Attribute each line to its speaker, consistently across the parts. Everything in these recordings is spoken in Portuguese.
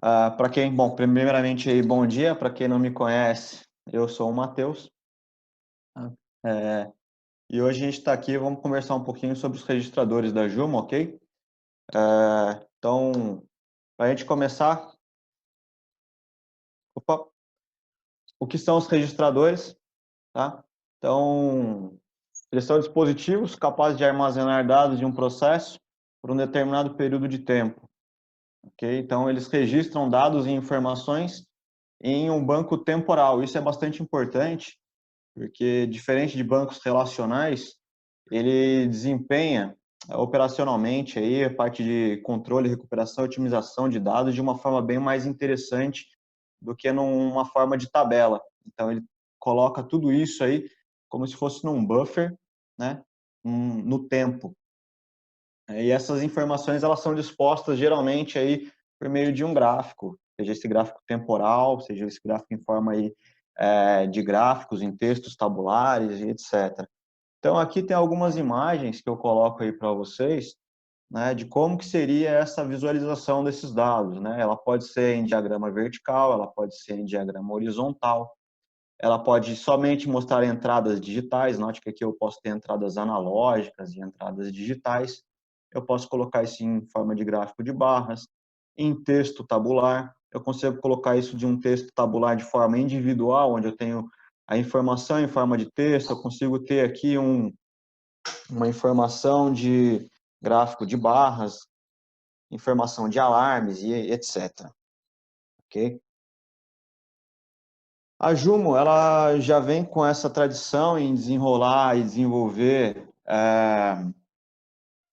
Speaker 1: Para quem, bom, primeiramente aí, bom dia. Para quem não me conhece, eu sou o Matheus. Tá? E hoje a gente está aqui, vamos conversar um pouquinho sobre os registradores da Juma, ok? Então, para a gente começar, opa, o que são os registradores, tá? Então, eles são dispositivos capazes de armazenar dados de um processo por um determinado período de tempo, ok? Então, eles registram dados e informações em um banco temporal. Isso é bastante importante, porque diferente de bancos relacionais, ele desempenha operacionalmente aí a parte de controle, recuperação e otimização de dados de uma forma bem mais interessante do que numa forma de tabela. Então ele coloca tudo isso aí como se fosse num buffer, né, no tempo. E essas informações elas são dispostas geralmente aí por meio de um gráfico, seja esse gráfico temporal, seja esse gráfico em forma aí de gráficos em textos tabulares e etc. Então aqui tem algumas imagens que eu coloco aí para vocês, né, de como que seria essa visualização desses dados, né? Ela pode ser em diagrama vertical, ela pode ser em diagrama horizontal, ela pode somente mostrar entradas digitais. Note que aqui eu posso ter entradas analógicas e entradas digitais. Eu posso colocar isso em forma de gráfico de barras, em texto tabular. Eu consigo colocar isso de um texto tabular de forma individual, onde eu tenho a informação em forma de texto. Eu consigo ter aqui uma informação de gráfico de barras, informação de alarmes e etc. Ok? A Jumo, ela já vem com essa tradição em desenrolar e desenvolver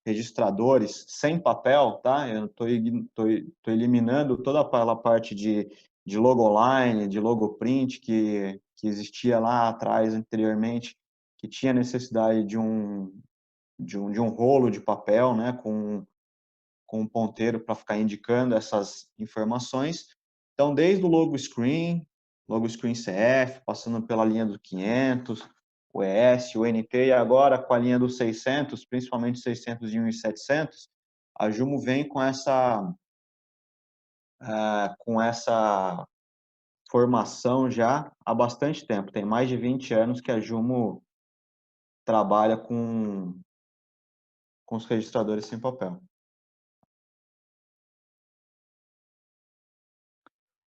Speaker 1: registradores sem papel, tá? Eu estou eliminando toda aquela parte de logo online, de logo print que existia lá atrás, anteriormente, que tinha necessidade de um rolo de papel, né, com um ponteiro para ficar indicando essas informações. Então, desde o logo screen CF, passando pela linha do 500, o ES, o NT, e agora com a linha do 600, principalmente 601 e 700, a Jumo vem com essa formação já há bastante tempo. Tem mais de 20 anos que a Jumo trabalha com os registradores sem papel.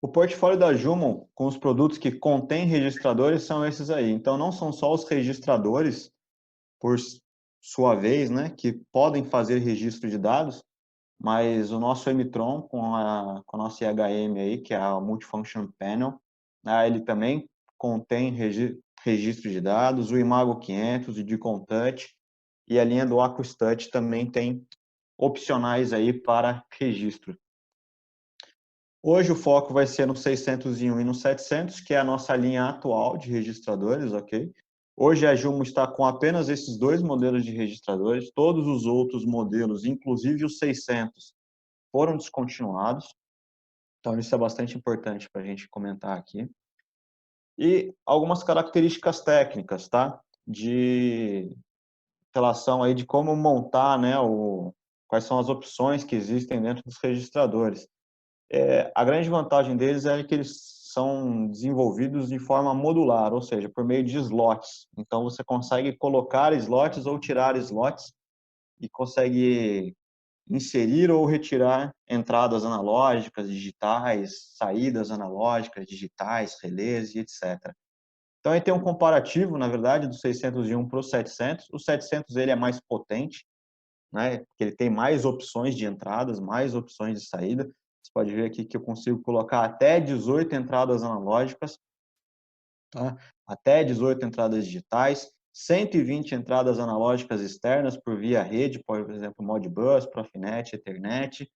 Speaker 1: O portfólio da Jumon, com os produtos que contêm registradores, são esses aí. Então, não são só os registradores, por sua vez, né, que podem fazer registro de dados, mas o nosso Emitron, com a nossa IHM aí, que é a Multifunction Panel, né, ele também contém registro de dados. O Imago 500, o Deacon Touch e a linha do Aquos Touch também tem opcionais aí para registro. Hoje o foco vai ser no 601 e no 700, que é a nossa linha atual de registradores, ok? Hoje a Jumo está com apenas esses dois modelos de registradores. Todos os outros modelos, inclusive os 600, foram descontinuados. Então isso é bastante importante para a gente comentar aqui. E algumas características técnicas, tá? De relação aí de como montar, né, quais são as opções que existem dentro dos registradores. A grande vantagem deles é que eles são desenvolvidos de forma modular, ou seja, por meio de slots. Então, você consegue colocar slots ou tirar slots e consegue inserir ou retirar entradas analógicas, digitais, saídas analógicas, digitais, relés e etc. Então, aí tem um comparativo, na verdade, do 601 para o 700. O 700 ele é mais potente, né? Porque ele tem mais opções de entradas, mais opções de saída. Você pode ver aqui que eu consigo colocar até 18 entradas analógicas, tá? Até 18 entradas digitais, 120 entradas analógicas externas por via rede, por exemplo, Modbus, Profinet, Ethernet,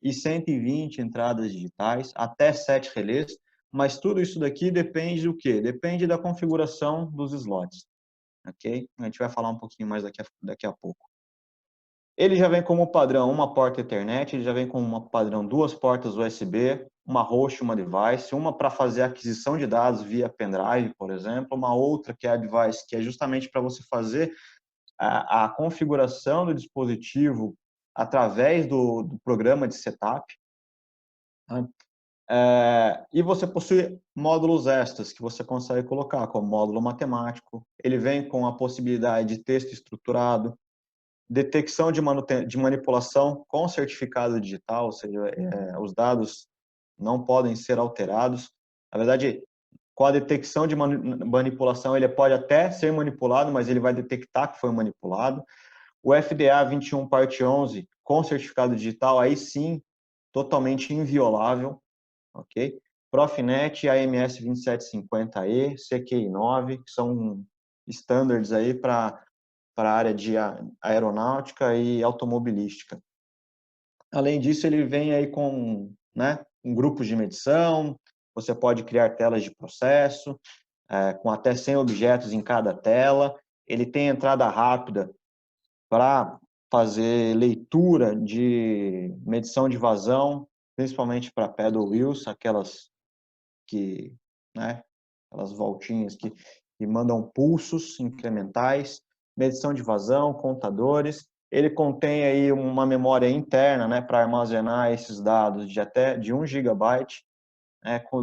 Speaker 1: e 120 entradas digitais, até 7 relés, mas tudo isso daqui depende do quê? Depende da configuração dos slots, ok? A gente vai falar um pouquinho mais daqui a pouco. Ele já vem como padrão uma porta Ethernet, ele já vem como padrão duas portas USB, uma host, uma device, uma para fazer aquisição de dados via pendrive, por exemplo, uma outra que é a device, que é justamente para você fazer a configuração do dispositivo através do programa de setup. E você possui módulos extras que você consegue colocar, como módulo matemático. Ele vem com a possibilidade de texto estruturado, detecção de manipulação com certificado digital, ou seja, os dados não podem ser alterados. Na verdade, com a detecção de manipulação, ele pode até ser manipulado, mas ele vai detectar que foi manipulado. O FDA 21, parte 11, com certificado digital, aí sim, totalmente inviolável, ok? Profinet, AMS 2750E, CQI 9, que são standards aí para a área de aeronáutica e automobilística. Além disso, ele vem aí com, né, grupos de medição, você pode criar telas de processo, com até 100 objetos em cada tela. Ele tem entrada rápida para fazer leitura de medição de vazão, principalmente para paddle wheels, aquelas que, né, aquelas voltinhas que mandam pulsos incrementais, medição de vazão, contadores. Ele contém aí uma memória interna, né, para armazenar esses dados de até de 1 gigabyte.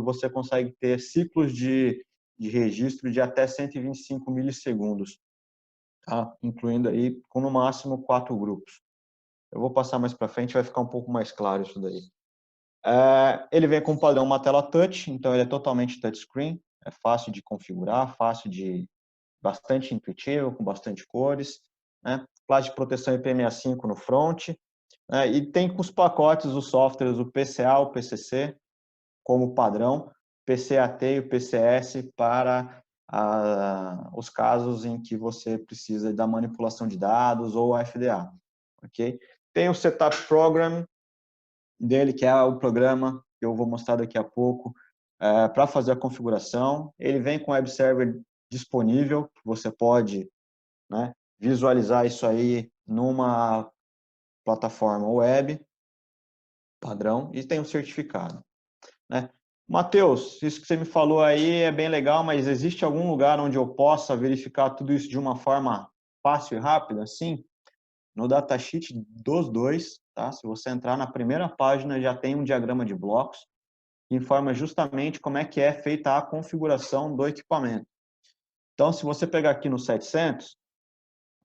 Speaker 1: Você consegue ter ciclos de registro de até 125 milissegundos, tá? Incluindo aí, com no máximo 4 grupos. Eu vou passar mais para frente, vai ficar um pouco mais claro isso daí. Ele vem com padrão uma tela touch, então ele é totalmente touchscreen, é fácil de configurar, bastante intuitivo, com bastante cores, né? Classe de proteção IP65 no front, né? E tem com os pacotes, os softwares, o PCA, o PCC, como padrão, PCAT e o PCS para os casos em que você precisa da manipulação de dados ou FDA, ok? Tem o Setup Program dele, que é o programa que eu vou mostrar daqui a pouco, para fazer a configuração. Ele vem com web server disponível, que você pode, né, visualizar isso aí numa plataforma web padrão e tem um certificado, né? Matheus, isso que você me falou aí é bem legal, mas existe algum lugar onde eu possa verificar tudo isso de uma forma fácil e rápida? Sim, no datasheet dos dois, tá? Se você entrar na primeira página, já tem um diagrama de blocos que informa justamente como é que é feita a configuração do equipamento. Então, se você pegar aqui no 700,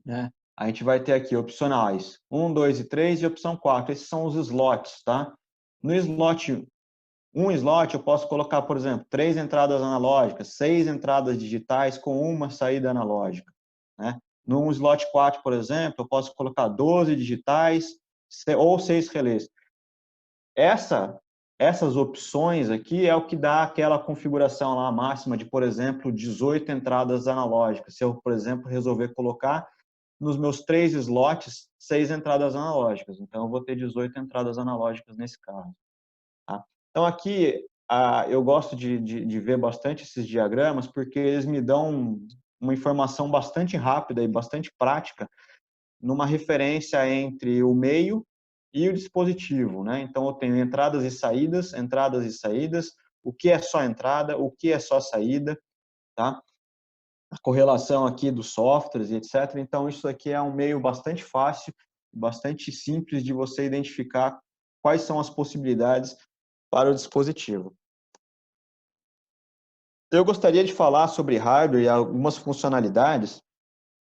Speaker 1: né, a gente vai ter aqui opcionais 1, 2 e 3 e opção 4. Esses são os slots, tá? No slot um slot eu posso colocar, por exemplo, 3 entradas analógicas, 6 entradas digitais com uma saída analógica, né? No slot 4, por exemplo, eu posso colocar 12 digitais ou 6 relés. Essas opções aqui é o que dá aquela configuração lá máxima de, por exemplo, 18 entradas analógicas. Se eu, por exemplo, resolver colocar nos meus 3 slots 6 entradas analógicas, então eu vou ter 18 entradas analógicas nesse caso. Tá? Então, aqui, eu gosto de ver bastante esses diagramas, porque eles me dão uma informação bastante rápida e bastante prática numa referência entre o meio e o dispositivo, né? Então, eu tenho entradas e saídas, o que é só entrada, o que é só saída, tá? A correlação aqui dos softwares e etc. Então, isso aqui é um meio bastante fácil, bastante simples de você identificar quais são as possibilidades para o dispositivo. Eu gostaria de falar sobre hardware e algumas funcionalidades,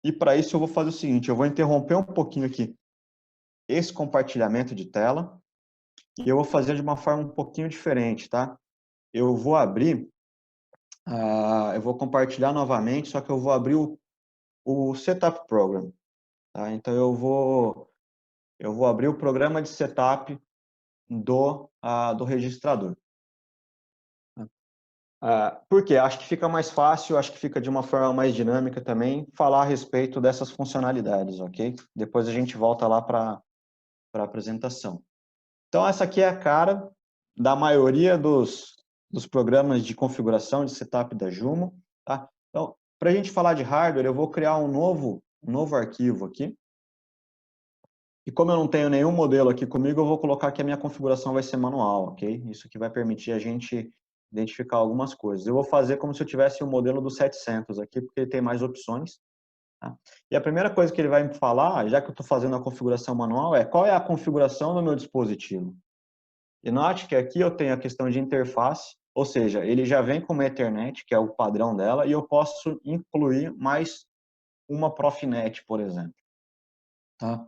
Speaker 1: e para isso eu vou fazer o seguinte, eu vou interromper um pouquinho aqui esse compartilhamento de tela, e eu vou fazer de uma forma um pouquinho diferente, tá? Eu vou abrir, eu vou compartilhar novamente, só que eu vou abrir o Setup Program, tá? Então eu vou abrir o programa de setup do registrador. Por quê? Acho que fica mais fácil, acho que fica de uma forma mais dinâmica também, falar a respeito dessas funcionalidades, ok? Depois a gente volta lá para a apresentação. Então, essa aqui é a cara da maioria dos programas de configuração de setup da Jumo, tá? Então, para a gente falar de hardware, eu vou criar um novo arquivo aqui. E como eu não tenho nenhum modelo aqui comigo, eu vou colocar que a minha configuração vai ser manual, ok? Isso que vai permitir a gente identificar algumas coisas. Eu vou fazer como se eu tivesse um modelo do 700 aqui, porque ele tem mais opções. Tá? E a primeira coisa que ele vai me falar, já que eu estou fazendo a configuração manual, é qual é a configuração do meu dispositivo. E note que aqui eu tenho a questão de interface, ou seja, ele já vem com uma Ethernet, que é o padrão dela, e eu posso incluir mais uma Profinet, por exemplo. Tá?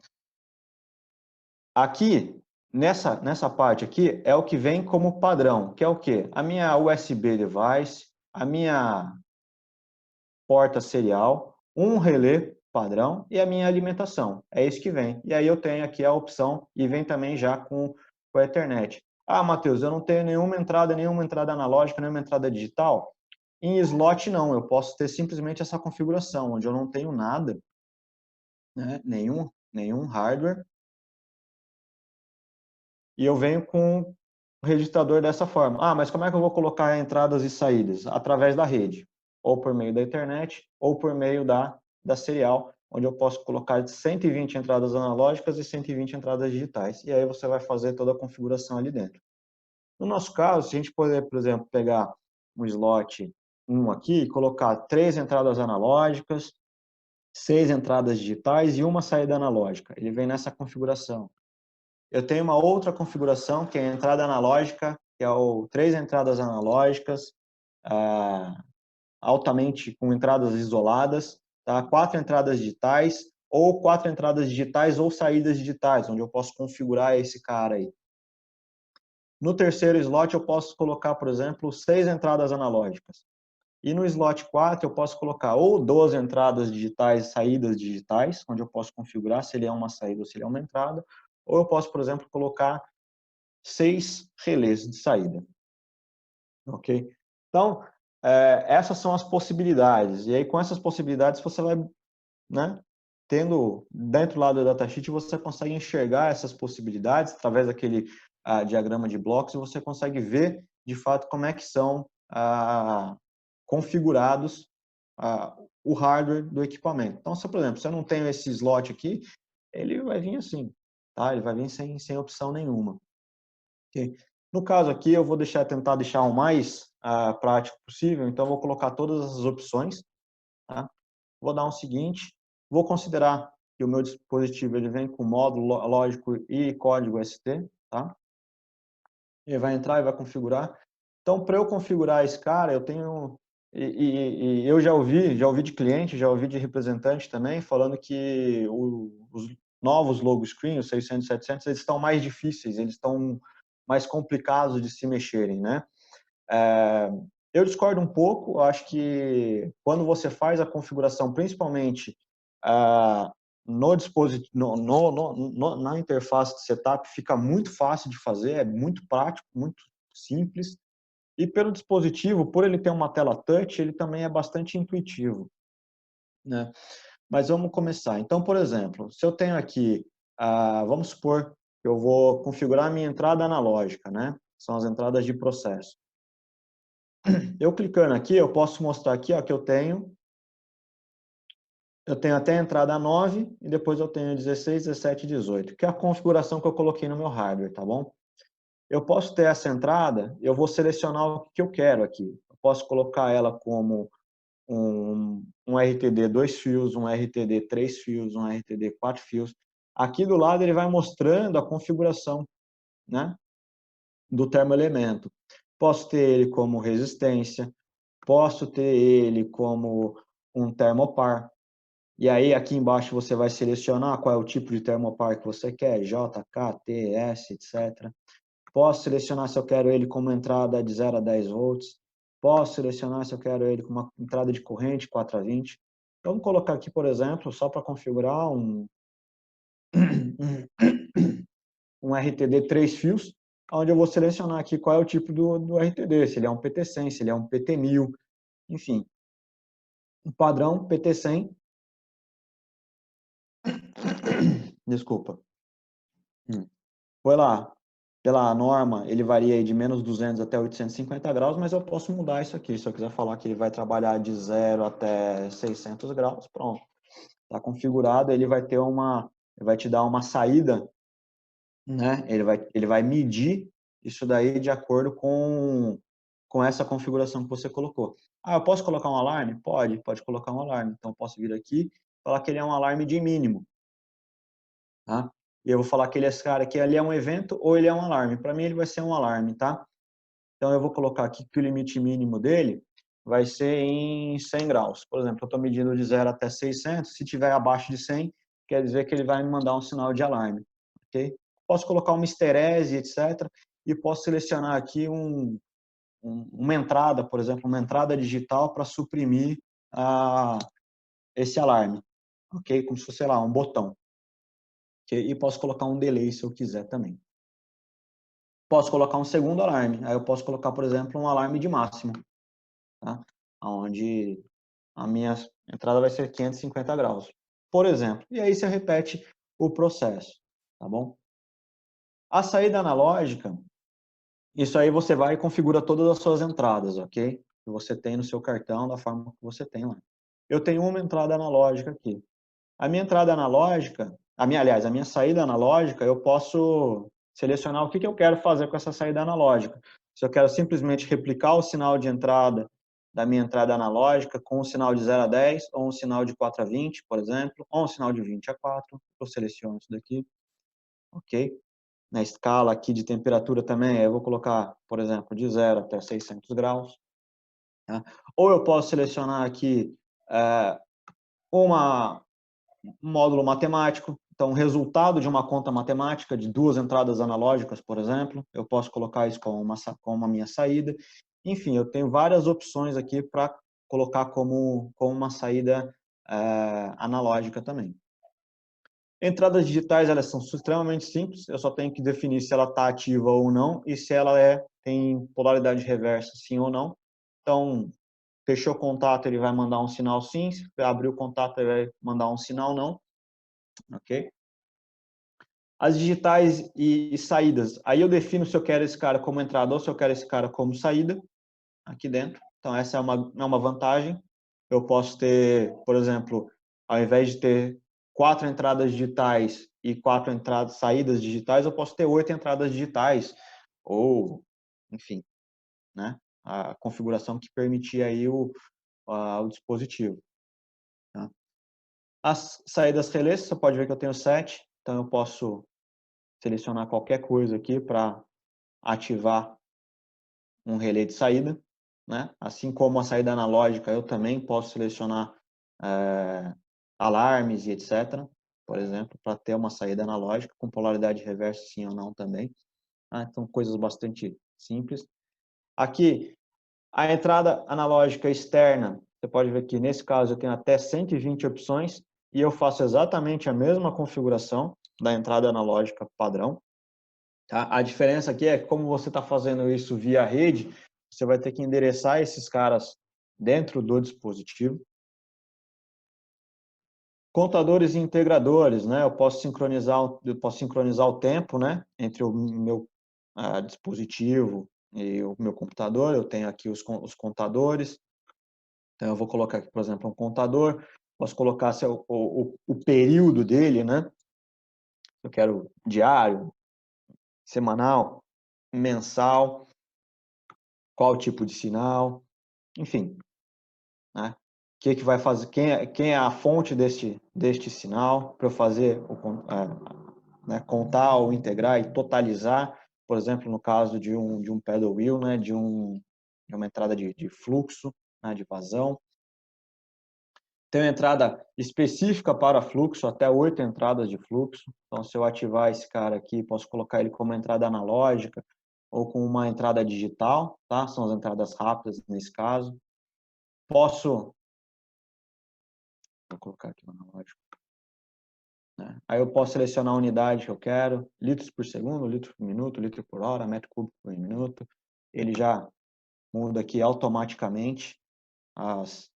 Speaker 1: Aqui, nessa parte aqui, é o que vem como padrão, que é o quê? A minha USB device, a minha porta serial, um relé padrão e a minha alimentação. É isso que vem. E aí eu tenho aqui a opção e vem também já com a Ethernet. Ah, Matheus, eu não tenho nenhuma entrada analógica, nenhuma entrada digital. Em slot não, eu posso ter simplesmente essa configuração, onde eu não tenho nada, né? nenhum hardware, e eu venho com o registrador dessa forma. Ah, mas como é que eu vou colocar entradas e saídas? Através da rede, ou por meio da internet, ou por meio da serial, onde eu posso colocar 120 entradas analógicas e 120 entradas digitais. E aí você vai fazer toda a configuração ali dentro. No nosso caso, se a gente puder, por exemplo, pegar um slot 1 aqui e colocar 3 entradas analógicas, 6 entradas digitais e uma saída analógica. Ele vem nessa configuração. Eu tenho uma outra configuração, que é a entrada analógica, que é o 3 entradas analógicas, altamente com entradas isoladas, tá? 4 entradas digitais, ou 4 entradas digitais ou saídas digitais, onde eu posso configurar esse cara aí. No terceiro slot, eu posso colocar, por exemplo, 6 entradas analógicas. E no slot 4, eu posso colocar ou 12 entradas digitais, saídas digitais, onde eu posso configurar se ele é uma saída ou se ele é uma entrada, ou eu posso, por exemplo, colocar 6 relés de saída. Ok? Então, essas são as possibilidades. E aí, com essas possibilidades, você vai, né, tendo dentro lá do datasheet, você consegue enxergar essas possibilidades através daquele diagrama de blocos e você consegue ver, de fato, como é que são configurados o hardware do equipamento. Então, se, por exemplo, se eu não tenho esse slot aqui, ele vai vir assim, tá? Ele vai vir sem opção nenhuma. Okay? No caso aqui, eu vou tentar deixar o mais prático possível, então eu vou colocar todas as opções, tá? Vou dar um seguinte, vou considerar que o meu dispositivo ele vem com módulo lógico e código ST, tá? Ele vai entrar e vai configurar. Então, para eu configurar esse cara, eu tenho... E eu já ouvi de cliente, já ouvi de representante também, falando que os novos logo screen, os 600 e 700, eles estão mais difíceis, eles estão mais complicados de se mexerem, né? Eu discordo um pouco, acho que quando você faz a configuração, principalmente no dispositivo, na interface de setup, fica muito fácil de fazer, é muito prático, muito simples. E pelo dispositivo, por ele ter uma tela touch, ele também é bastante intuitivo, né? Mas vamos começar. Então, por exemplo, se eu tenho aqui, vamos supor que eu vou configurar a minha entrada analógica, né? São as entradas de processo. Eu clicando aqui, eu posso mostrar aqui, ó, que eu tenho até a entrada 9 e depois eu tenho 16, 17 e 18, que é a configuração que eu coloquei no meu hardware, tá bom? Eu posso ter essa entrada, eu vou selecionar o que eu quero aqui. Eu posso colocar ela como um RTD 2 fios, um RTD 3 fios, um RTD 4 fios. Aqui do lado ele vai mostrando a configuração, né, do termoelemento. Posso ter ele como resistência, posso ter ele como um termopar. E aí aqui embaixo você vai selecionar qual é o tipo de termopar que você quer, J, K, T, S, etc. Posso selecionar se eu quero ele como entrada de 0 a 10 volts. Posso selecionar se eu quero ele com uma entrada de corrente 4 a 20. Então, vamos colocar aqui, por exemplo, só para configurar um RTD 3 fios, onde eu vou selecionar aqui qual é o tipo do RTD, se ele é um PT100, se ele é um PT1000, enfim. O padrão PT100, desculpa, foi lá, pela norma, ele varia de menos 200 até 850 graus, mas eu posso mudar isso aqui. Se eu quiser falar que ele vai trabalhar de 0 até 600 graus, pronto. Está configurado, ele vai te dar uma saída, né? Ele vai medir isso daí de acordo com essa configuração que você colocou. Ah, eu posso colocar um alarme? Pode colocar um alarme. Então, eu posso vir aqui e falar que ele é um alarme de mínimo, tá? e eu vou falar que esse cara aqui ali é um evento ou ele é um alarme. Para mim ele vai ser um alarme, tá? Então eu vou colocar aqui que o limite mínimo dele vai ser em 100 graus. Por exemplo, eu estou medindo de 0 até 600, se tiver abaixo de 100, quer dizer que ele vai me mandar um sinal de alarme, ok? Posso colocar uma esterese, etc. E posso selecionar aqui uma entrada, por exemplo, uma entrada digital para suprimir esse alarme, ok? Como se fosse, sei lá, um botão. Okay? E posso colocar um delay se eu quiser também. Posso colocar um segundo alarme. Aí eu posso colocar, por exemplo, um alarme de máximo, tá? Onde a minha entrada vai ser 550 graus, por exemplo. E aí você repete o processo, tá bom? A saída analógica, isso aí você vai e configura todas as suas entradas, ok? Que você tem no seu cartão, da forma que você tem lá. Eu tenho uma entrada analógica aqui. A minha entrada analógica, aliás, a minha saída analógica, eu posso selecionar o que eu quero fazer com essa saída analógica. Se eu quero simplesmente replicar o sinal de entrada da minha entrada analógica com um sinal de 0 a 10, ou um sinal de 4 a 20, por exemplo, ou um sinal de 20 a 4, eu seleciono isso daqui, ok? Na escala aqui de temperatura também, eu vou colocar, por exemplo, de 0 até 600 graus. Tá? Ou eu posso selecionar aqui um módulo matemático, então o resultado de uma conta matemática de 2 entradas analógicas, por exemplo, eu posso colocar isso como uma minha saída. Enfim, eu tenho várias opções aqui para colocar como uma saída analógica também. Entradas digitais, elas são extremamente simples, eu só tenho que definir se ela está ativa ou não e se ela tem polaridade reversa, sim ou não. Então, fechou o contato, ele vai mandar um sinal sim, se abrir o contato, ele vai mandar um sinal não, ok? As digitais e saídas, aí eu defino se eu quero esse cara como entrada ou se eu quero esse cara como saída, aqui dentro. Então, essa é uma vantagem. Eu posso ter, por exemplo, ao invés de ter 4 entradas digitais e 4 saídas digitais, eu posso ter 8 entradas digitais, ou, enfim, né? A configuração que permitir aí o dispositivo. Tá? As saídas relés, você pode ver que eu tenho 7, então eu posso selecionar qualquer coisa aqui para ativar um relé de saída, né? Assim como a saída analógica, eu também posso selecionar alarmes e etc., por exemplo, para ter uma saída analógica com polaridade reversa, sim ou não também. Então, coisas bastante simples. Aqui, a entrada analógica externa, você pode ver que nesse caso eu tenho até 120 opções e eu faço exatamente a mesma configuração da entrada analógica padrão. Tá? A diferença aqui é que como você está fazendo isso via rede, você vai ter que endereçar esses caras dentro do dispositivo. Contadores e integradores, né? Eu posso sincronizar o tempo, né? Entre o meu dispositivo e o meu computador. Eu tenho aqui os contadores. Então, eu vou colocar aqui, por exemplo, um contador. Posso colocar o período dele, né? Eu quero diário, semanal, mensal, qual tipo de sinal, enfim, né? O que vai fazer? Quem é a fonte deste sinal para eu fazer né, contar ou integrar e totalizar, por exemplo, no caso de um pedal wheel, né, de uma entrada de fluxo, né, de vazão. Tem uma entrada específica para fluxo, até 8 entradas de fluxo. Então, se eu ativar esse cara aqui, posso colocar ele como entrada analógica ou com uma entrada digital, tá? São as entradas rápidas nesse caso. Vou colocar aqui o analógico. Né? Aí eu posso selecionar a unidade que eu quero, litros por segundo, litro por minuto, litro por hora, metro cúbico por minuto. Ele já muda aqui automaticamente as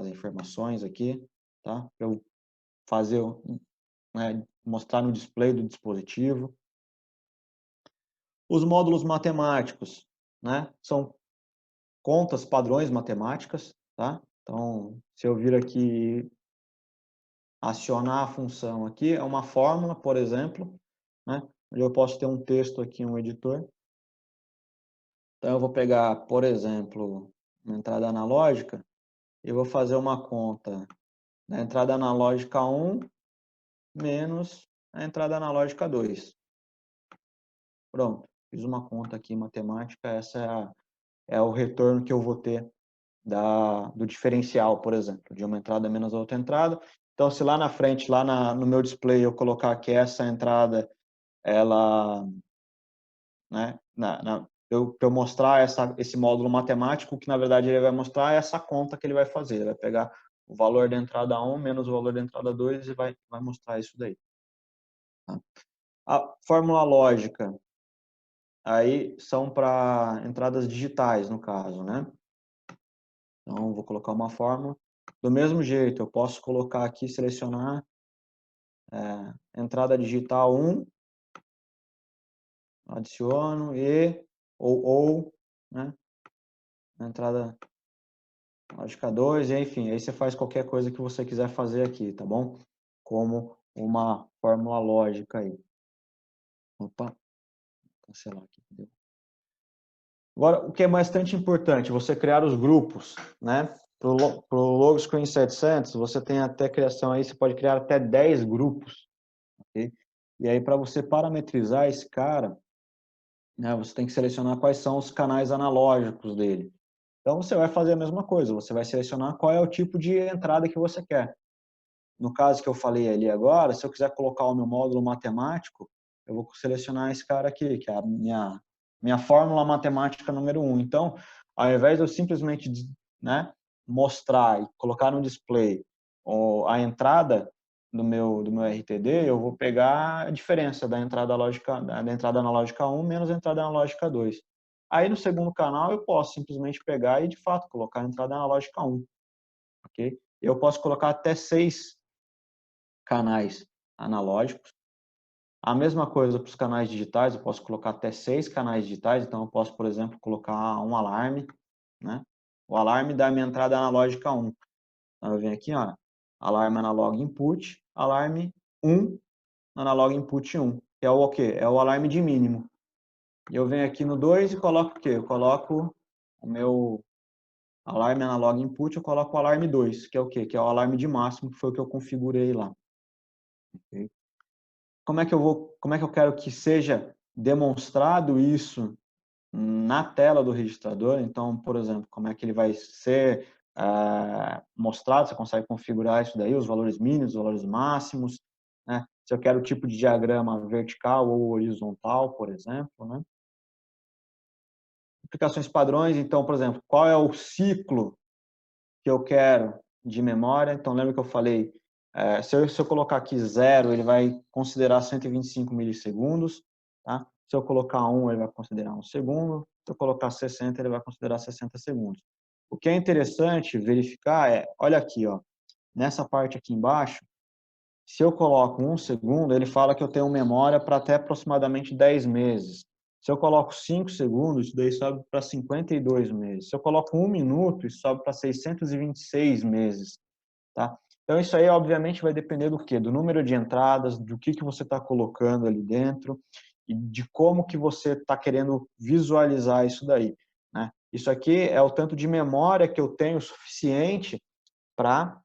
Speaker 1: informações aqui, tá? Para eu fazer, né, mostrar no display do dispositivo. Os módulos matemáticos, né? São contas padrões matemáticas, tá? Então, se eu vir aqui acionar a função aqui, é uma fórmula, por exemplo, né? Eu posso ter um texto aqui, um editor. Então, eu vou pegar, por exemplo, uma entrada analógica, e vou fazer uma conta da entrada analógica 1 menos a entrada analógica 2. Pronto, fiz uma conta aqui matemática, essa é o retorno que eu vou ter do diferencial, por exemplo, de uma entrada menos a outra entrada. Então, se lá na frente, no meu display, eu colocar que essa entrada, ela, né, para eu mostrar esse módulo matemático, o que na verdade ele vai mostrar é essa conta que ele vai fazer. Ele vai pegar o valor da entrada 1 menos o valor da entrada 2 e vai mostrar isso daí. Tá? A fórmula lógica, aí são para entradas digitais, no caso, né? Então, vou colocar uma fórmula. Do mesmo jeito, eu posso colocar aqui, selecionar entrada digital 1, adiciono ou, né? Entrada lógica 2, e enfim, aí você faz qualquer coisa que você quiser fazer aqui, tá bom? Como uma fórmula lógica aí. Opa, cancelar aqui. Agora, o que é bastante importante, você criar os grupos, né? Para o Logscreen 700, você tem até criação aí, você pode criar até 10 grupos, ok? E aí, para você parametrizar esse cara, né, você tem que selecionar quais são os canais analógicos dele. Então, você vai fazer a mesma coisa, você vai selecionar qual é o tipo de entrada que você quer. No caso que eu falei ali agora, se eu quiser colocar o meu módulo matemático, eu vou selecionar esse cara aqui, que é a minha fórmula matemática número 1. Então, ao invés de eu simplesmente, né, mostrar e colocar no display a entrada do meu RTD, eu vou pegar a diferença da entrada analógica 1 menos a entrada analógica 2. Aí, no segundo canal, eu posso simplesmente pegar e, de fato, colocar a entrada analógica 1. Ok? Eu posso colocar até 6 canais analógicos. A mesma coisa para os canais digitais, eu posso colocar até 6 canais digitais, então eu posso, por exemplo, colocar um alarme, né? O alarme da minha entrada analógica 1. Então eu venho aqui, ó, alarme analog input, alarme 1, analog input 1, que é o quê? É o alarme de mínimo. E eu venho aqui no 2 e coloco o quê? Eu coloco o meu alarme analog input, eu coloco o alarme 2, que é o quê? Que é o alarme de máximo, que foi o que eu configurei lá. Okay? Como é que eu quero que seja demonstrado isso na tela do registrador? Então, por exemplo, como é que ele vai ser mostrado? Você consegue configurar isso daí, os valores mínimos, os valores máximos, né? Se eu quero o tipo de diagrama vertical ou horizontal, por exemplo, né? Aplicações padrões, então, por exemplo, qual é o ciclo que eu quero de memória? Então, lembra que eu falei, se eu colocar aqui 0, ele vai considerar 125 milissegundos, tá? Se eu colocar 1, ele vai considerar 1 segundo. Se eu colocar 60, ele vai considerar 60 segundos. O que é interessante verificar olha aqui, ó, nessa parte aqui embaixo, se eu coloco 1 segundo, ele fala que eu tenho memória para até aproximadamente 10 meses. Se eu coloco 5 segundos, isso daí sobe para 52 meses. Se eu coloco 1 minuto, isso sobe para 626 meses. Tá? Então, isso aí, obviamente, vai depender do quê? Do número de entradas, do que você está colocando ali dentro e de como que você está querendo visualizar isso daí. Né? Isso aqui é o tanto de memória que eu tenho suficiente para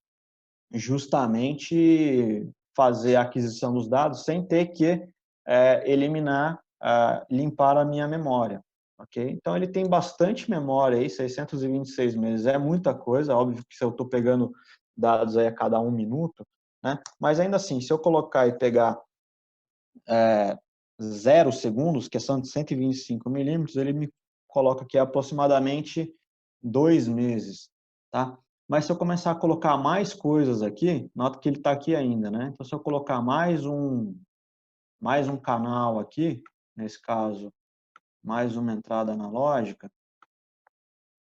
Speaker 1: justamente fazer a aquisição dos dados sem ter que eliminar, limpar a minha memória. Okay? Então, ele tem bastante memória aí, 626 meses é muita coisa, óbvio que se eu estou pegando dados aí a cada 1 minuto, né? Mas ainda assim, se eu colocar e pegar 0 segundos, que são de 125 milímetros, ele me coloca aqui aproximadamente 2 meses, tá? Mas se eu começar a colocar mais coisas aqui, nota que ele está aqui ainda, né? Então, se eu colocar mais um canal aqui, nesse caso, mais uma entrada analógica,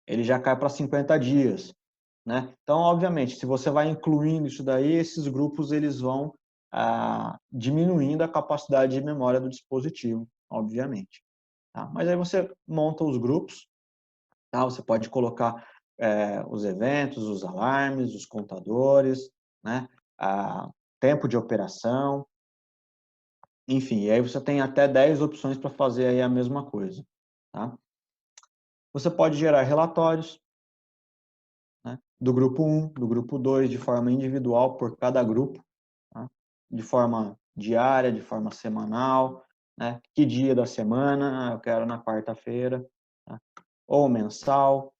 Speaker 1: ele já cai para 50 dias, né? Então, obviamente, se você vai incluindo isso daí, esses grupos eles vão diminuindo a capacidade de memória do dispositivo, obviamente. Tá? Mas aí você monta os grupos, tá? Você pode colocar os eventos, os alarmes, os contadores, né? Tempo de operação, enfim, e aí você tem até 10 opções para fazer aí a mesma coisa. Tá? Você pode gerar relatórios, né? Do grupo 1, do grupo 2, de forma individual por cada grupo, tá? De forma diária, de forma semanal, né? Que dia da semana, eu quero na quarta-feira, tá? Ou mensal,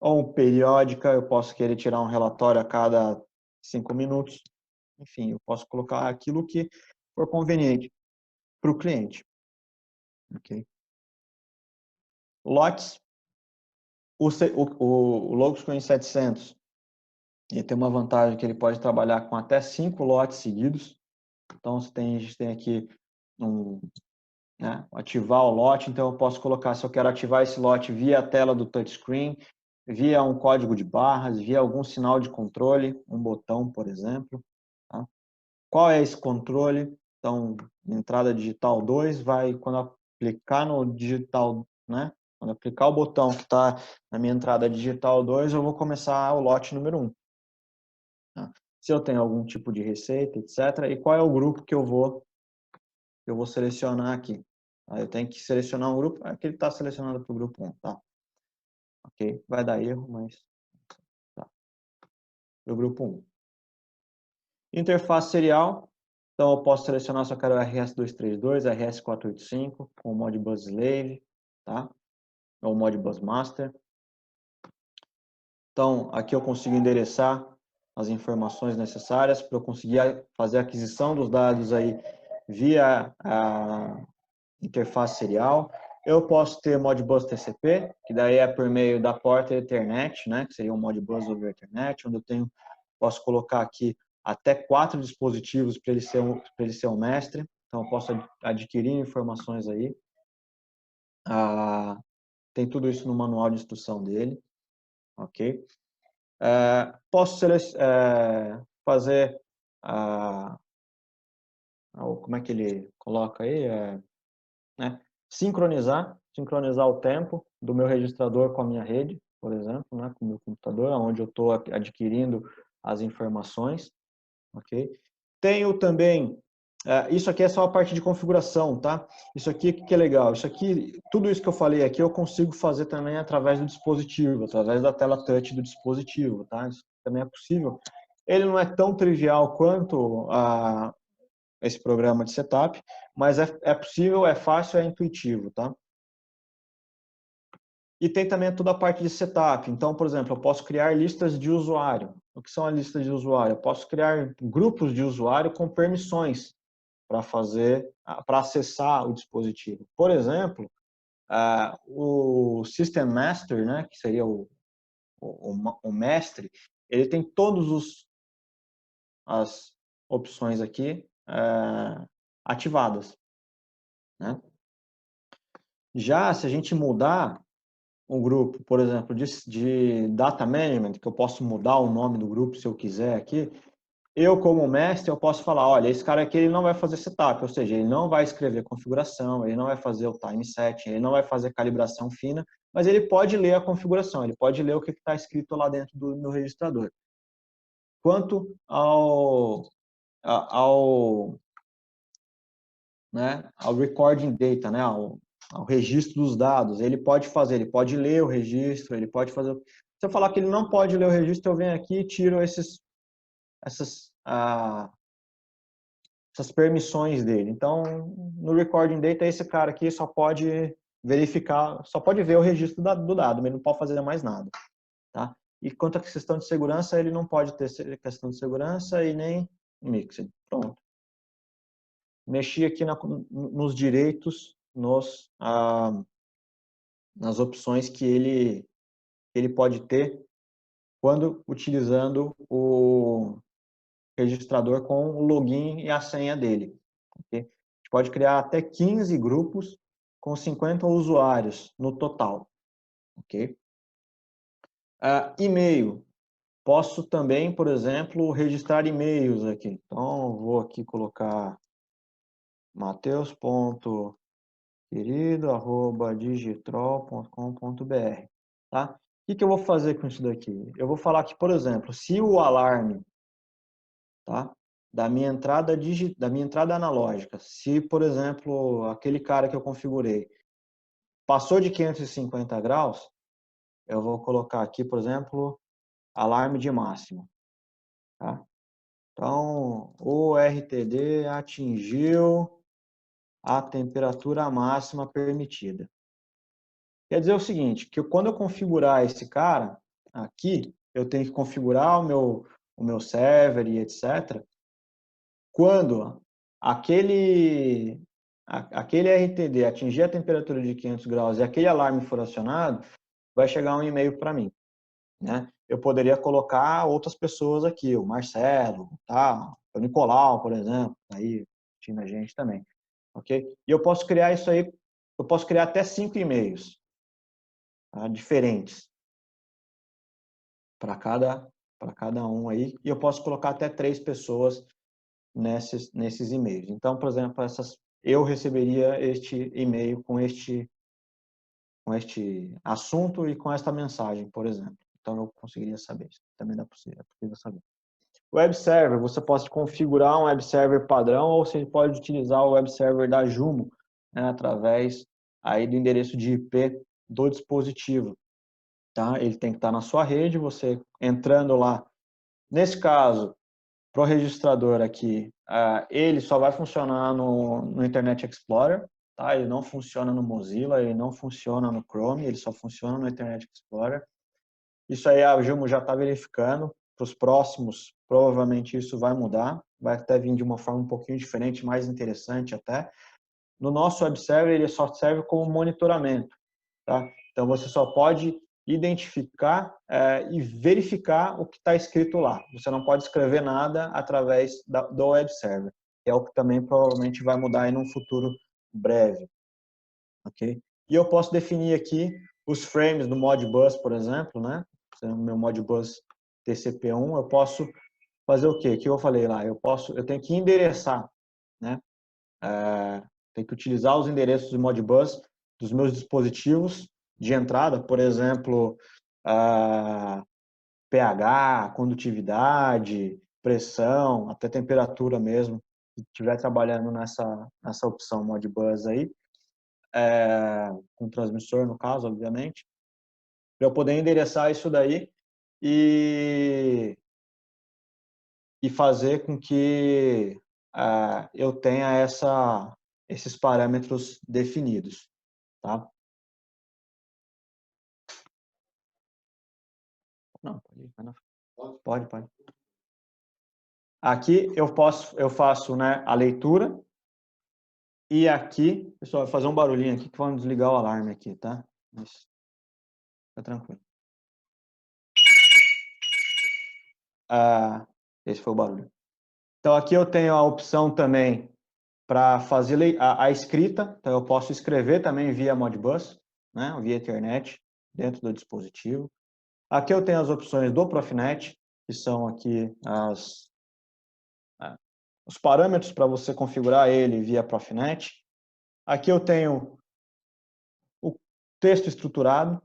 Speaker 1: ou periódica, eu posso querer tirar um relatório a cada 5 minutos. Enfim, eu posso colocar aquilo que for conveniente para o cliente. Okay? Lotes, o Logoscreen 700, ele tem uma vantagem que ele pode trabalhar com até 5 lotes seguidos. Então, a gente tem aqui né, ativar o lote, então eu posso colocar, se eu quero ativar esse lote via a tela do touchscreen, via um código de barras, via algum sinal de controle, um botão, por exemplo. Tá? Qual é esse controle? Então, entrada digital 2 vai, quando aplicar no digital, né? Quando aplicar o botão que está na minha entrada digital 2, eu vou começar o lote número 1. Tá? Se eu tenho algum tipo de receita, etc. E qual é o grupo que eu vou selecionar aqui? Tá? Eu tenho que selecionar um grupo, aqui ele está selecionado para o grupo 1, tá? Ok, vai dar erro, mas tá. Para o grupo 1. Interface serial, então eu posso selecionar se eu quero RS232, RS485, com o Modbus Slave, tá? Ou Modbus Master. Então, aqui eu consigo endereçar as informações necessárias para eu conseguir fazer a aquisição dos dados aí via a interface serial. Eu posso ter Modbus TCP, que daí é por meio da porta Ethernet, né, que seria um Modbus over Ethernet, onde eu posso colocar aqui até 4 dispositivos para ele ser um mestre. Então, eu posso adquirir informações aí. Tem tudo isso no manual de instrução dele, ok? Posso fazer como é que ele coloca aí? Né? Sincronizar o tempo do meu registrador com a minha rede, por exemplo, né? Com o meu computador, onde eu estou adquirindo as informações, ok? Tenho também, isso aqui é só a parte de configuração, tá? Isso aqui que é legal, isso aqui, tudo isso que eu falei aqui eu consigo fazer também através do dispositivo, através da tela touch do dispositivo, tá? Isso também é possível. Ele não é tão trivial quanto esse programa de setup, mas é possível, é fácil, é intuitivo, tá? E tem também toda a parte de setup. Então, por exemplo, eu posso criar listas de usuário. O que são as listas de usuário? Eu posso criar grupos de usuário com permissões para acessar o dispositivo. Por exemplo, o System Master, né, que seria o mestre, ele tem todas as opções aqui ativadas, né? Já se a gente mudar um grupo, por exemplo, de data management, que eu posso mudar o nome do grupo se eu quiser aqui, eu como mestre, eu posso falar, olha, esse cara aqui ele não vai fazer setup, ou seja, ele não vai escrever configuração, ele não vai fazer o time setting, ele não vai fazer calibração fina, mas ele pode ler a configuração, ele pode ler o que está escrito lá dentro do meu registrador. Quanto ao recording data, né, ao registro dos dados, ele pode ler o registro, ele pode fazer. Se eu falar que ele não pode ler o registro, eu venho aqui e tiro essas permissões dele. Então, no recording data, esse cara aqui só pode verificar, só pode ver o registro do dado, mas ele não pode fazer mais nada, tá? E quanto à questão de segurança, ele não pode ter questão de segurança e nem mixed. Pronto. Mexi aqui nos direitos, nas opções que ele pode ter quando utilizando o registrador com o login e a senha dele. Okay? A gente pode criar até 15 grupos com 50 usuários no total. Okay? E-mail. Posso também, por exemplo, registrar e-mails aqui. Então, vou aqui colocar mateus.querido@digitrol.com.br, tá? O que eu vou fazer com isso daqui? Eu vou falar que, por exemplo, se o alarme, tá, da minha entrada analógica, se, por exemplo, aquele cara que eu configurei passou de 550 graus, eu vou colocar aqui, por exemplo, alarme de máximo, tá? Então, o RTD atingiu a temperatura máxima permitida. Quer dizer o seguinte, que quando eu configurar esse cara aqui, eu tenho que configurar o meu server e etc. Quando aquele RTD atingir a temperatura de 500 graus e aquele alarme for acionado, vai chegar um e-mail para mim, né? Eu poderia colocar outras pessoas aqui, o Marcelo, tá? O Nicolau, por exemplo, aí tinha a gente também, ok? E eu posso criar isso aí, eu posso criar até 5 e-mails, tá? Diferentes para cada um aí, e eu posso colocar até 3 pessoas nesses e-mails. Então, por exemplo, eu receberia este e-mail com este assunto e com esta mensagem, por exemplo. Então, eu conseguiria saber isso. Também é possível saber. Web server, você pode configurar um web server padrão ou você pode utilizar o web server da Jumo, né, através aí do endereço de IP do dispositivo. Tá? Ele tem que estar na sua rede, você entrando lá. Nesse caso, para o registrador aqui, ele só vai funcionar no Internet Explorer, tá? Ele não funciona no Mozilla, ele não funciona no Chrome, ele só funciona no Internet Explorer. Isso aí a Jumo já está verificando. Para os próximos, provavelmente isso vai mudar, vai até vir de uma forma um pouquinho diferente, mais interessante até. No nosso web server, ele só serve como monitoramento, tá? Então, você só pode identificar e verificar o que está escrito lá. Você não pode escrever nada através do web server. É o que também provavelmente vai mudar aí num futuro breve, ok? E eu posso definir aqui os frames do Modbus, por exemplo, né? No meu Modbus TCP1, eu posso fazer o quê? Que eu falei lá, eu tenho que endereçar, né? Tenho que utilizar os endereços do Modbus dos meus dispositivos de entrada, por exemplo, pH, condutividade, pressão, até temperatura mesmo, se estiver trabalhando nessa opção Modbus aí, com transmissor no caso, obviamente, para eu poder endereçar isso daí e, e fazer com que eu tenha esses parâmetros definidos, tá? Não, pode ir, pode. Aqui eu faço, né, a leitura e aqui, pessoal, vai fazer um barulhinho aqui que vamos desligar o alarme aqui, tá? Mas fica tranquilo. Esse foi o barulho. Então aqui eu tenho a opção também para fazer a escrita, então eu posso escrever também via Modbus, né, via Ethernet, dentro do dispositivo. Aqui eu tenho as opções do Profinet, que são aqui os parâmetros para você configurar ele via Profinet. Aqui eu tenho o texto estruturado,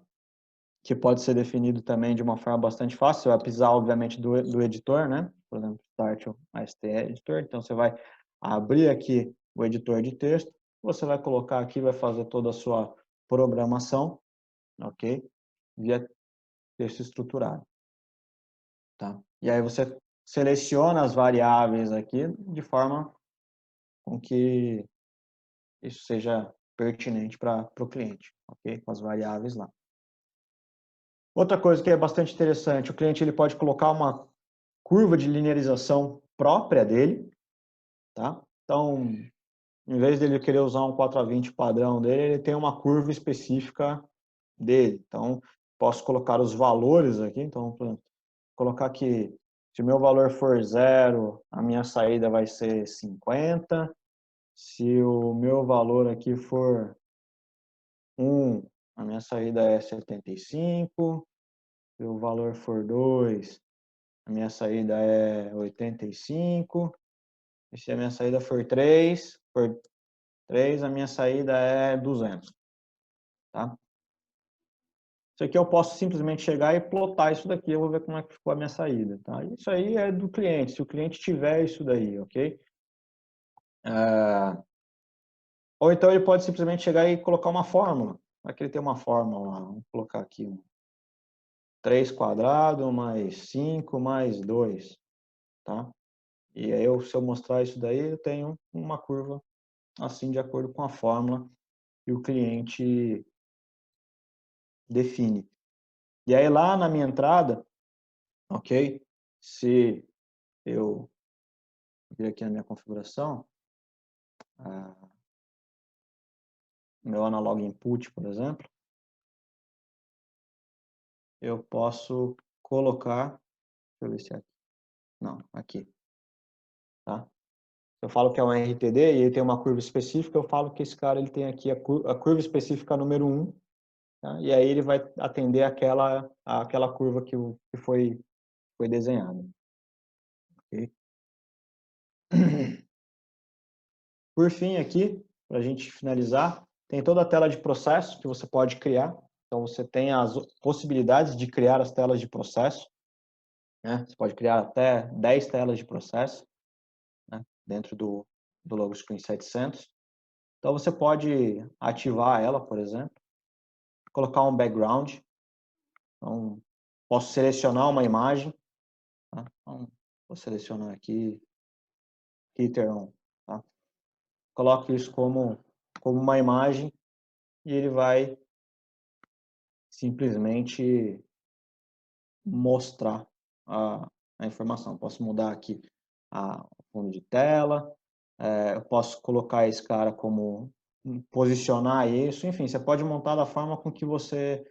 Speaker 1: que pode ser definido também de uma forma bastante fácil. Você vai precisar, obviamente, do editor, né? Por exemplo, Start AST Editor. Então, você vai abrir aqui o editor de texto, você vai colocar aqui, vai fazer toda a sua programação, ok? Via texto estruturado, tá? E aí você seleciona as variáveis aqui de forma com que isso seja pertinente para o cliente, ok? Com as variáveis lá. Outra coisa que é bastante interessante, o cliente ele pode colocar uma curva de linearização própria dele, tá? Então, em vez dele querer usar um 4:20 padrão dele, ele tem uma curva específica dele. Então, posso colocar os valores aqui. Então, por exemplo, colocar que se o meu valor for 0, a minha saída vai ser 50. Se o meu valor aqui for 1, a minha saída é 75. Se o valor for 2, a minha saída é 85. E se a minha saída for 3, a minha saída é 200. Tá? Isso aqui eu posso simplesmente chegar e plotar isso daqui, eu vou ver como é que ficou a minha saída. Tá? Isso aí é do cliente, se o cliente tiver isso daí, ok? Ou então ele pode simplesmente chegar e colocar uma fórmula. Aqui ele tem uma fórmula lá, vamos colocar aqui 3 quadrado mais 5 mais 2, tá? E aí, se eu mostrar isso daí, eu tenho uma curva assim, de acordo com a fórmula que o cliente define. E aí, lá na minha entrada, ok? Se eu vir aqui na minha configuração, meu analog input, por exemplo, eu posso colocar, deixa eu ver se é aqui, não, aqui, tá? Eu falo que é um RTD e ele tem uma curva específica, eu falo que esse cara ele tem aqui a curva específica número 1, tá? E aí ele vai atender aquela curva que foi desenhada. Okay? Por fim, aqui, para a gente finalizar, tem toda a tela de processo que você pode criar. Então, você tem as possibilidades de criar as telas de processo, né? Você pode criar até 10 telas de processo, né? Dentro do LogoScreen 700. Então, você pode ativar ela, por exemplo, colocar um background. Então, posso selecionar uma imagem. Tá? Então, vou selecionar aqui Peter On. Tá? Coloco isso como uma imagem e ele vai simplesmente mostrar a informação. Posso mudar aqui o fundo de tela, eu posso colocar esse cara como posicionar isso, enfim, você pode montar da forma com que você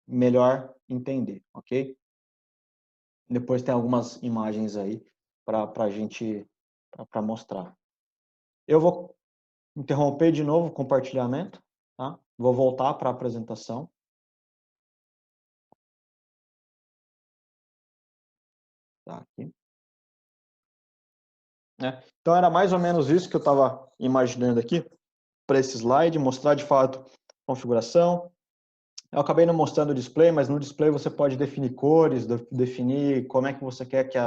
Speaker 1: melhor entender, ok? Depois tem algumas imagens aí para a gente para mostrar. Eu vou interromper de novo o compartilhamento, tá? Vou voltar para a apresentação. Tá aqui. Então era mais ou menos isso que eu estava imaginando aqui para esse slide, mostrar de fato configuração. Eu acabei não mostrando o display, mas no display você pode definir cores, definir como é que você quer que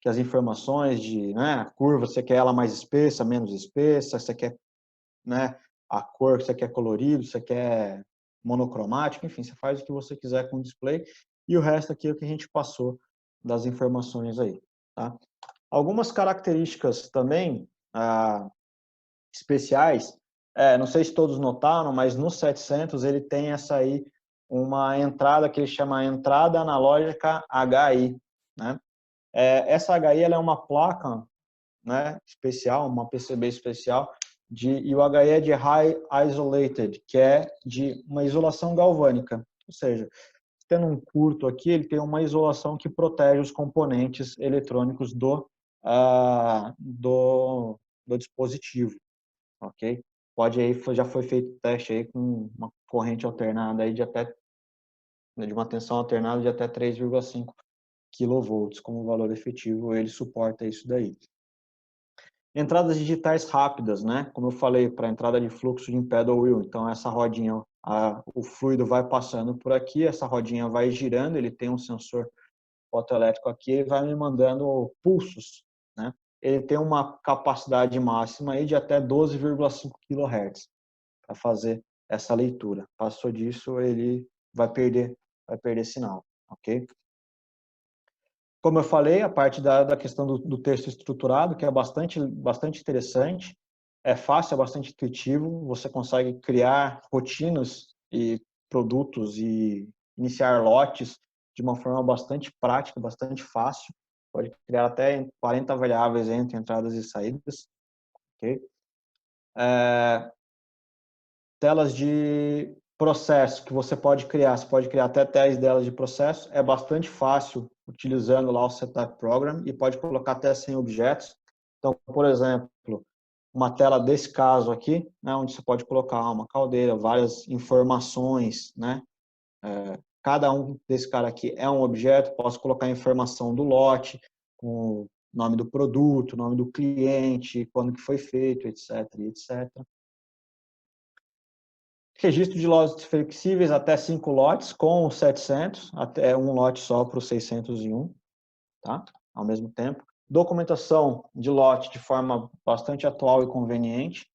Speaker 1: as informações de, né, a curva, você quer ela mais espessa, menos espessa, você quer, né, a cor que você quer colorido, você quer monocromático, enfim, você faz o que você quiser com o display, e o resto aqui é o que a gente passou das informações aí, tá? Algumas características também especiais, não sei se todos notaram, mas no 700 ele tem essa aí, uma entrada que ele chama entrada analógica HI, né? Essa HI ela é uma placa, né, especial, uma PCB especial, e o HI é de High Isolated, que é de uma isolação galvânica, ou seja, tendo um curto aqui, ele tem uma isolação que protege os componentes eletrônicos do dispositivo, ok? Já foi feito teste aí com uma corrente alternada aí de uma tensão alternada de até 3,5 kV como valor efetivo, ele suporta isso daí. Entradas digitais rápidas, né? Como eu falei, para entrada de fluxo de pedal wheel. Então, essa rodinha, o fluido vai passando por aqui, essa rodinha vai girando, ele tem um sensor fotoelétrico aqui, ele vai me mandando pulsos, né? Ele tem uma capacidade máxima aí de até 12,5 kHz para fazer essa leitura. Passou disso, ele vai perder sinal, ok? Como eu falei, a parte da questão do texto estruturado, que é bastante interessante, é fácil, é bastante intuitivo, você consegue criar rotinas e produtos e iniciar lotes de uma forma bastante prática, bastante fácil, pode criar até 40 variáveis entre entradas e saídas, ok? Telas de processo que você pode criar até 10 delas de processo, é bastante fácil utilizando lá o Setup Program e pode colocar até 100 objetos. Então, por exemplo, uma tela desse caso aqui, né, onde você pode colocar uma caldeira, várias informações, né? Cada um desse cara aqui é um objeto, posso colocar a informação do lote, com o nome do produto, nome do cliente, quando que foi feito, etc, etc. Registro de lotes flexíveis até 5 lotes com o 700, até um lote só para o 601, tá? Ao mesmo tempo. Documentação de lote de forma bastante atual e conveniente.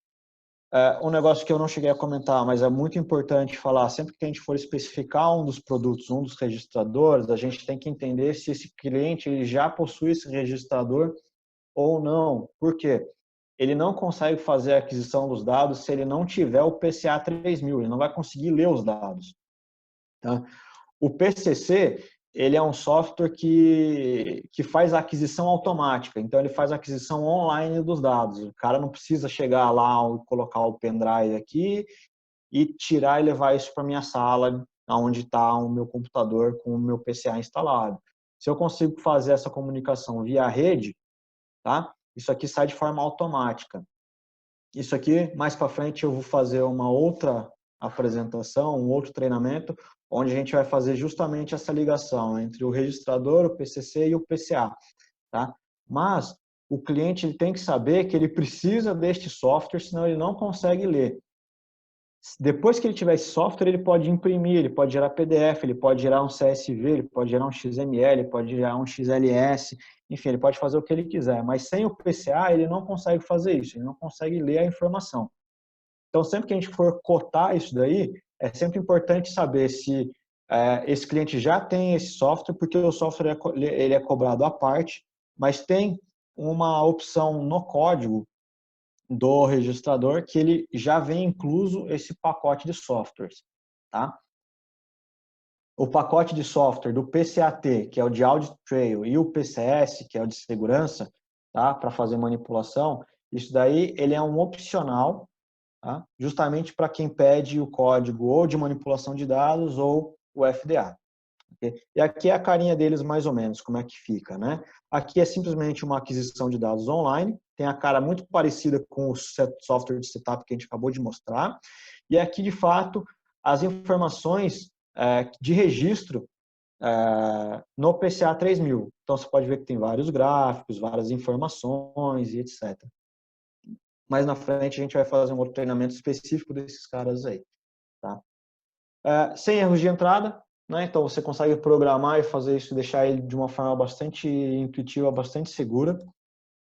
Speaker 1: Um negócio que eu não cheguei a comentar, mas é muito importante falar, sempre que a gente for especificar um dos produtos, um dos registradores, a gente tem que entender se esse cliente ele já possui esse registrador ou não. Por quê? Ele não consegue fazer a aquisição dos dados se ele não tiver o PCA 3000, ele não vai conseguir ler os dados. Tá? O PCC, ele é um software que faz a aquisição automática, então ele faz a aquisição online dos dados. O cara não precisa chegar lá e colocar o pendrive aqui e tirar e levar isso para minha sala, onde está o meu computador com o meu PCA instalado. Se eu consigo fazer essa comunicação via rede, tá? Isso aqui sai de forma automática. Isso aqui, mais para frente, eu vou fazer uma outra apresentação, um outro treinamento, onde a gente vai fazer justamente essa ligação entre o registrador, o PCC e o PCA, tá? Mas o cliente ele tem que saber que ele precisa deste software, senão ele não consegue ler. Depois que ele tiver esse software, ele pode imprimir, ele pode gerar PDF, ele pode gerar um CSV, ele pode gerar um XML, ele pode gerar um XLS, enfim, ele pode fazer o que ele quiser, mas sem o PCA ele não consegue fazer isso, ele não consegue ler a informação. Então, sempre que a gente for cotar isso daí, é sempre importante saber se esse cliente já tem esse software, porque o software ele é cobrado à parte, mas tem uma opção no código do registrador que ele já vem incluso esse pacote de softwares, tá? O pacote de software do PCAT, que é o de Audit Trail, e o PCS, que é o de segurança, tá? Para fazer manipulação, isso daí ele é um opcional, tá? Justamente para quem pede o código ou de manipulação de dados ou o FDA. Okay? E aqui é a carinha deles mais ou menos, como é que fica, né? Aqui é simplesmente uma aquisição de dados online, tem a cara muito parecida com o software de setup que a gente acabou de mostrar, e aqui, de fato, as informações de registro no PCA 3000. Então, você pode ver que tem vários gráficos, várias informações e etc. Mais na frente, a gente vai fazer um outro treinamento específico desses caras aí. Tá? Sem erros de entrada, né? Então você consegue programar e fazer isso, deixar ele de uma forma bastante intuitiva, bastante segura,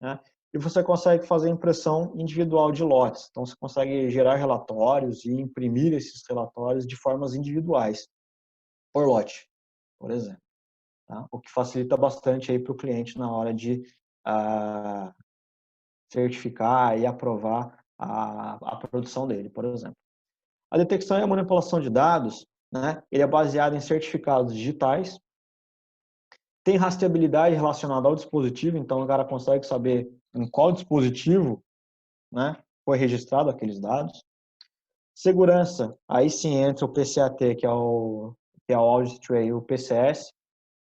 Speaker 1: né? E você consegue fazer impressão individual de lotes. Então você consegue gerar relatórios e imprimir esses relatórios de formas individuais, por lote, por exemplo. Tá? O que facilita bastante aí para o cliente na hora de certificar e aprovar a produção dele, por exemplo. A detecção e a manipulação de dados, né, ele é baseado em certificados digitais, tem rastreabilidade relacionada ao dispositivo, então o cara consegue saber em qual dispositivo, né, foi registrado aqueles dados. Segurança, aí sim entra o PCAT, que é o Audit Trail, e o PCS,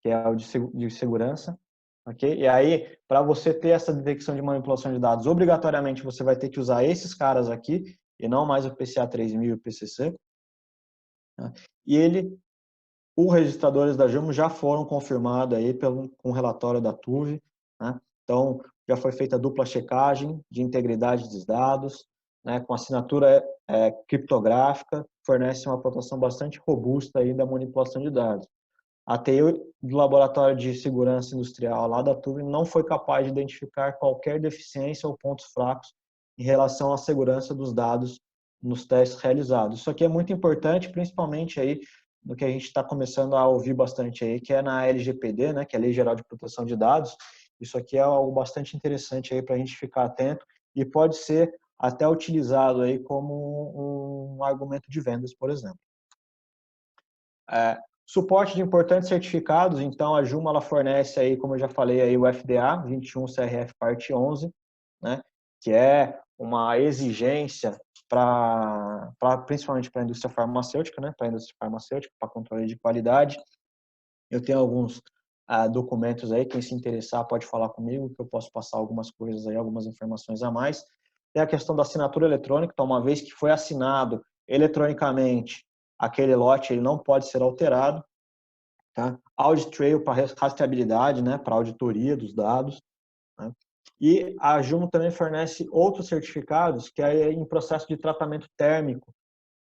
Speaker 1: que é o de segurança. Okay? E aí, para você ter essa detecção de manipulação de dados, obrigatoriamente você vai ter que usar esses caras aqui, e não mais o PCA 3000 e o PCC. E os registradores da Jumo já foram confirmados aí com o relatório da TUV, né? Então, já foi feita a dupla checagem de integridade dos dados, né? Com assinatura criptográfica, fornece uma proteção bastante robusta aí da manipulação de dados. A TI do Laboratório de Segurança Industrial lá da TUV não foi capaz de identificar qualquer deficiência ou pontos fracos em relação à segurança dos dados nos testes realizados. Isso aqui é muito importante, principalmente aí no que a gente está começando a ouvir bastante aí, que é na LGPD, né, que é a Lei Geral de Proteção de Dados. Isso aqui é algo bastante interessante aí para a gente ficar atento e pode ser até utilizado aí como um argumento de vendas, por exemplo. Suporte de importantes certificados, então a Juma ela fornece aí, como eu já falei, aí o FDA 21 CRF parte 11, né, que é uma exigência principalmente para a indústria farmacêutica, né, para a indústria farmacêutica, para controle de qualidade. Eu tenho alguns documentos aí, quem se interessar pode falar comigo, que eu posso passar algumas coisas aí, algumas informações a mais. Tem a questão da assinatura eletrônica, então uma vez que foi assinado eletronicamente, aquele lote ele não pode ser alterado. Tá? Audit Trail para rastreabilidade, né, para auditoria dos dados. Né? E a Jumo também fornece outros certificados que é em processo de tratamento térmico,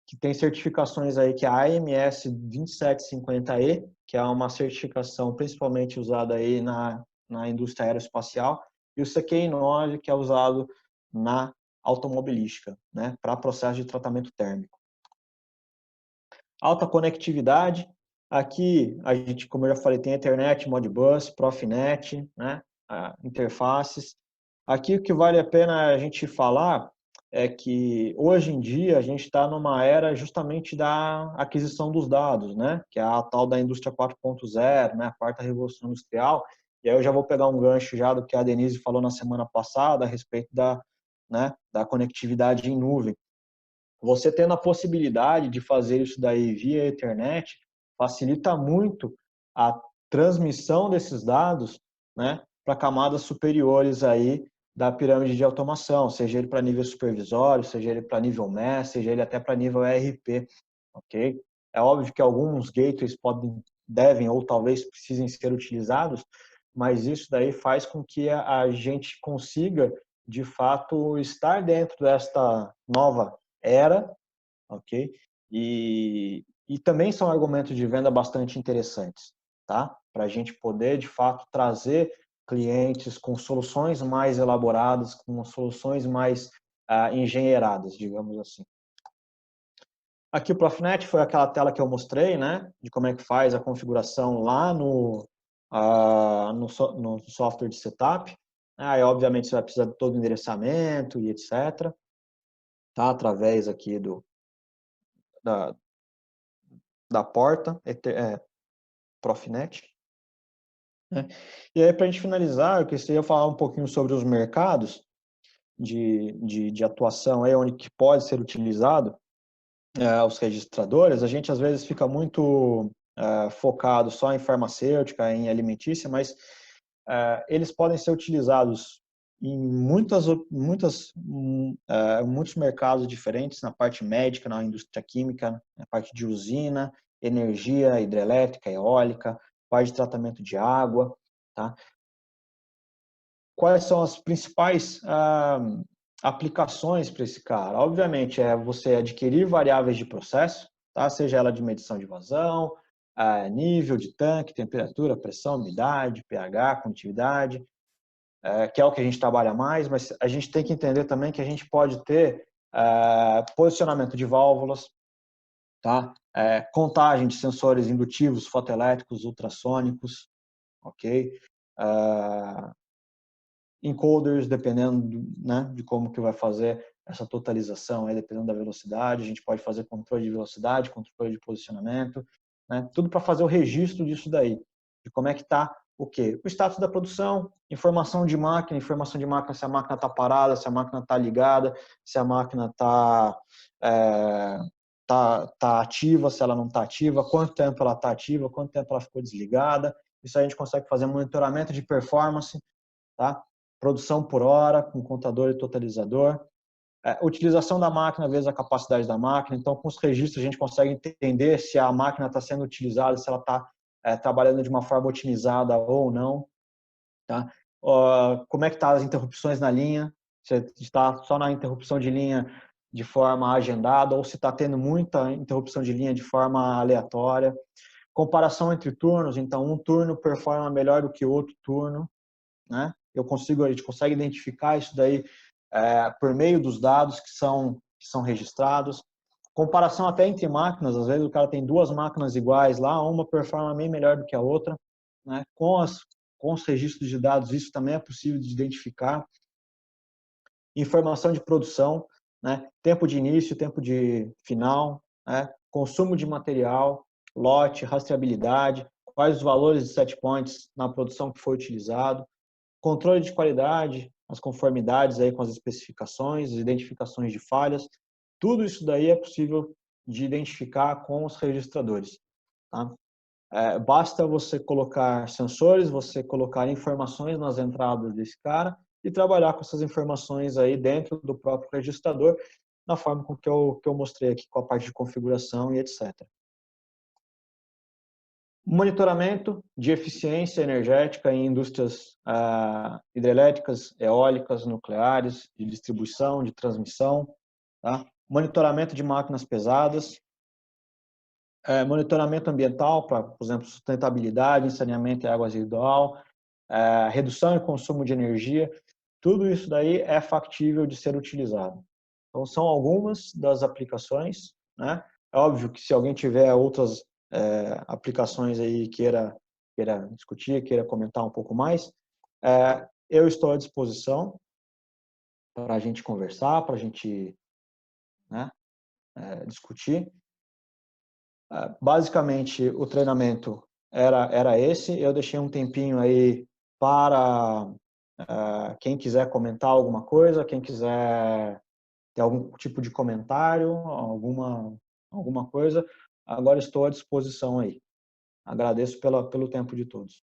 Speaker 1: que tem certificações aí que é a AMS 2750E, que é uma certificação principalmente usada aí na indústria aeroespacial, e o CQI 9, que é usado na automobilística, né, para processo de tratamento térmico. Alta conectividade, aqui a gente, como eu já falei, tem Ethernet, Modbus, Profinet, né, interfaces. Aqui o que vale a pena a gente falar é que hoje em dia a gente está numa era justamente da aquisição dos dados, né, que é a tal da indústria 4.0, né, a quarta revolução industrial. E aí eu já vou pegar um gancho já do que a Denise falou na semana passada a respeito né, da conectividade em nuvem. Você tendo a possibilidade de fazer isso daí via Ethernet, facilita muito a transmissão desses dados, né, para camadas superiores aí da pirâmide de automação, seja ele para nível supervisório, seja ele para nível MES, seja ele até para nível ERP, ok? É óbvio que alguns gateways devem ou talvez precisem ser utilizados, mas isso daí faz com que a gente consiga, de fato, estar dentro desta nova era, ok? E também são argumentos de venda bastante interessantes, tá? Para a gente poder, de fato, trazer clientes com soluções mais elaboradas, com soluções mais engenheiradas, digamos assim. Aqui o Profinet foi aquela tela que eu mostrei, né? De como é que faz a configuração lá no software de setup. Aí, obviamente, você vai precisar de todo o endereçamento e etc. Tá? Através aqui da, da porta, Profinet. Né? E aí, para a gente finalizar, eu queria falar um pouquinho sobre os mercados de atuação, aí, onde que pode ser utilizado os registradores. A gente, às vezes, fica muito focado só em farmacêutica, em alimentícia, mas eles podem ser utilizados em muitos mercados diferentes, na parte médica, na indústria química, na parte de usina, energia hidrelétrica, eólica, parte de tratamento de água, tá? Quais são as principais aplicações para esse cara? Obviamente, é você adquirir variáveis de processo, tá? Seja ela de medição de vazão, nível de tanque, temperatura, pressão, umidade, pH, condutividade, que é o que a gente trabalha mais, mas a gente tem que entender também que a gente pode ter posicionamento de válvulas, tá? Contagem de sensores indutivos, fotoelétricos, ultrassônicos, ok? Encoders, dependendo, né, de como que vai fazer essa totalização, aí, dependendo da velocidade, a gente pode fazer controle de velocidade, controle de posicionamento, né, tudo para fazer o registro disso daí, de como é que está o quê? O status da produção, informação de máquina se a máquina está parada, se a máquina está ligada, se a máquina está tá ativa, se ela não está ativa, quanto tempo ela está ativa, quanto tempo ela ficou desligada. Isso a gente consegue fazer monitoramento de performance, tá? Produção por hora, com contador e totalizador. Utilização da máquina vezes a capacidade da máquina. Então, com os registros, a gente consegue entender se a máquina está sendo utilizada, se ela está trabalhando de uma forma otimizada ou não. Tá? Como é que estão as interrupções na linha? Se está só na interrupção de linha de forma agendada ou se está tendo muita interrupção de linha de forma aleatória. Comparação entre turnos, então um turno performa melhor do que outro turno, né? A gente consegue identificar isso daí por meio dos dados que são registrados. Comparação até entre máquinas, às vezes o cara tem duas máquinas iguais lá, uma performa bem melhor do que a outra, né? Com os registros de dados, isso também é possível de identificar. Informação de produção, né? Tempo de início, tempo de final, né? Consumo de material, lote, rastreabilidade, quais os valores de set points na produção que foi utilizado, controle de qualidade, as conformidades aí com as especificações, as identificações de falhas, tudo isso daí é possível de identificar com os registradores. Tá? Basta você colocar sensores, você colocar informações nas entradas desse cara e trabalhar com essas informações aí dentro do próprio registrador, na forma com que eu mostrei aqui, com a parte de configuração e etc. Monitoramento de eficiência energética em indústrias hidrelétricas, eólicas, nucleares, de distribuição, de transmissão. Tá? Monitoramento de máquinas pesadas. Monitoramento ambiental para, por exemplo, sustentabilidade, saneamento e água residual. Redução e consumo de energia.
Speaker 2: tudo isso daí é factível de ser utilizado. Então, são algumas das aplicações, né? É óbvio que se alguém tiver outras aplicações aí queira discutir, queira comentar um pouco mais, eu estou à disposição para a gente conversar, para a gente, né, discutir. Basicamente, o treinamento era esse. Eu deixei um tempinho aí para quem quiser comentar alguma coisa, quem quiser ter algum tipo de comentário, alguma coisa. Agora estou à disposição aí. Agradeço pelo tempo de todos.